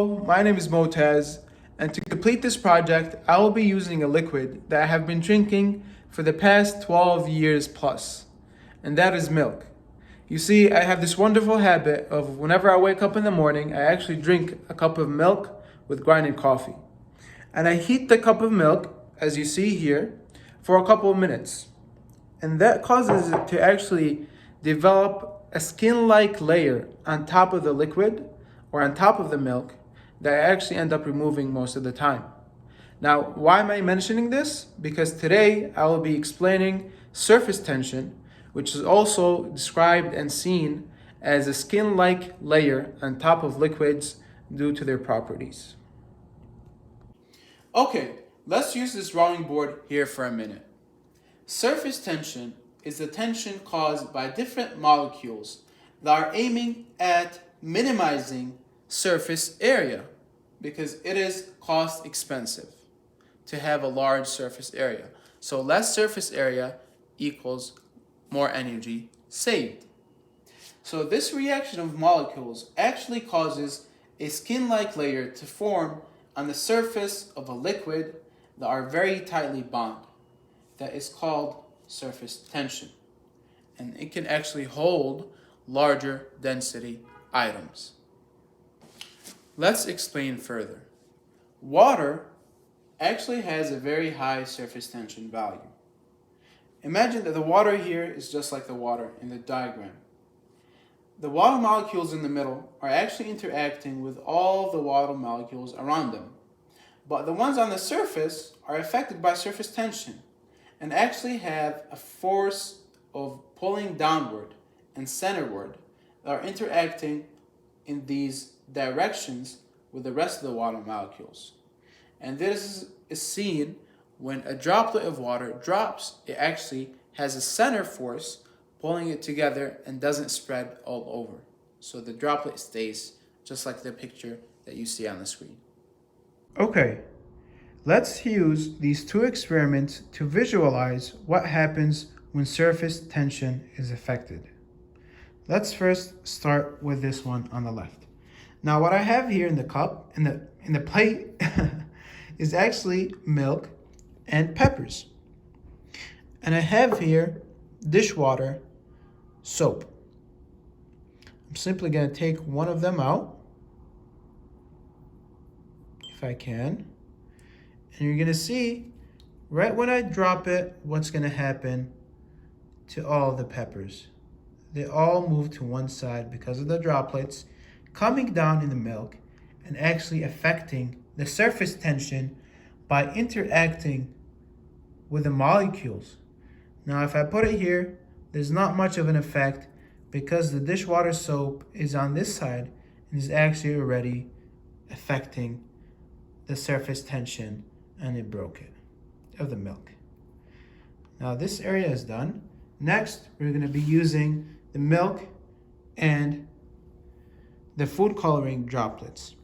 My name is Motaz, and to complete this project, I will be using a liquid that I have been drinking for the past 12 years plus, and that is milk. You see, I have this wonderful habit of whenever I wake up in the morning, I actually drink a cup of milk with grinded coffee. And I heat the cup of milk, as you see here, for a couple of minutes. And that causes it to actually develop a skin-like layer on top of the liquid or on top of the milk that I actually end up removing most of the time. Now, why am I mentioning this? Because today I will be explaining surface tension, which is also described and seen as a skin-like layer on top of liquids due to their properties. Okay, let's use this drawing board here for a minute. Surface tension is the tension caused by different molecules that are aiming at minimizing surface area because it is cost expensive to have a large surface area. So less surface area equals more energy saved. So this reaction of molecules actually causes a skin-like layer to form on the surface of a liquid that are very tightly bonded. That is called surface tension. And it can actually hold larger density items. Let's explain further. Water actually has a very high surface tension value. Imagine that the water here is just like the water in the diagram. The water molecules in the middle are actually interacting with all the water molecules around them. But the ones on the surface are affected by surface tension and actually have a force of pulling downward and centerward that are interacting in these directions with the rest of the water molecules. And this is seen when a droplet of water drops. It actually has a center force pulling it together and doesn't spread all over. So the droplet stays just like the picture that you see on the screen. Okay, let's use these two experiments to visualize what happens when surface tension is affected. Let's first start with this one on the left. Now what I have here in the cup, in the plate, is actually milk and peppers. And I have here dishwater soap. I'm simply going to take one of them out, if I can. And you're going to see, right when I drop it, what's going to happen to all the peppers. They all move to one side because of the droplets coming down in the milk and actually affecting the surface tension by interacting with the molecules. Now, if I put it here, there's not much of an effect because the dishwater soap is on this side and is actually already affecting the surface tension, and it broke it of the milk. Now this area is done. Next, we're going to be using the milk and the food coloring droplets.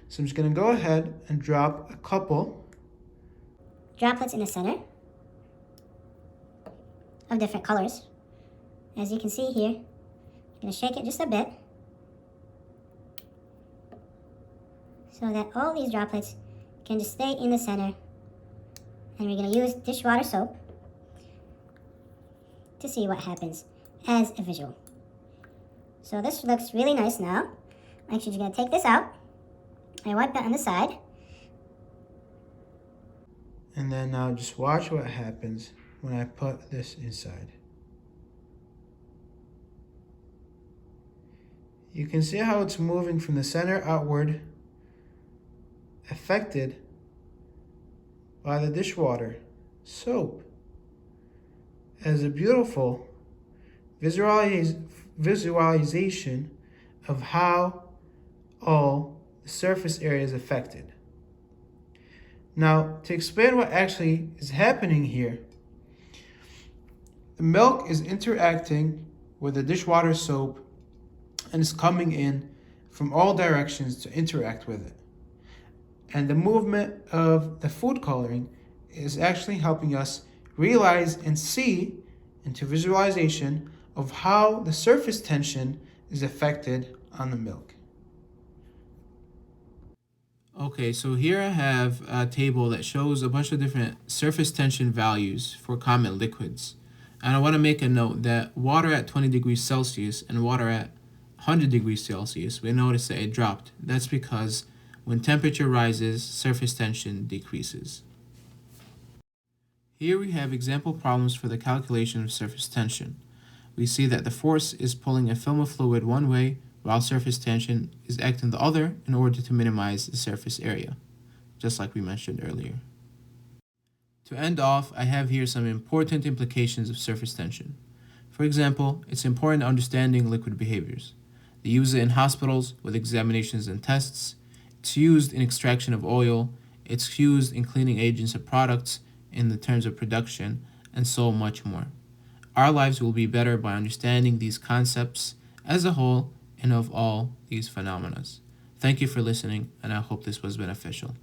So I'm just going to go ahead and drop a couple droplets in the center of different colors. As you can see here, I'm going to shake it just a bit so that all these droplets can just stay in the center. And we're going to use dishwater soap to see what happens as a visual. So this looks really nice now. I'm actually just going to take this out and wipe that on the side. And then now just watch what happens when I put this inside. You can see how it's moving from the center outward, affected by the dishwater soap. As a beautiful visualization of how all the surface area is affected. Now, to explain what actually is happening here, the milk is interacting with the dishwater soap and is coming in from all directions to interact with it. And the movement of the food coloring is actually helping us realize and see into visualization of how the surface tension is affected on the milk. Okay, so here I have a table that shows a bunch of different surface tension values for common liquids. And I want to make a note that water at 20 degrees Celsius and water at 100 degrees Celsius, we notice that it dropped. That's because when temperature rises, surface tension decreases. Here we have example problems for the calculation of surface tension. We see that the force is pulling a film of fluid one way, while surface tension is acting the other in order to minimize the surface area, just like we mentioned earlier. To end off, I have here some important implications of surface tension. For example, it's important understanding liquid behaviors. They use it in hospitals with examinations and tests. It's used in extraction of oil. It's used in cleaning agents of products in the terms of production, and so much more. Our lives will be better by understanding these concepts as a whole and of all these phenomena. Thank you for listening, and I hope this was beneficial.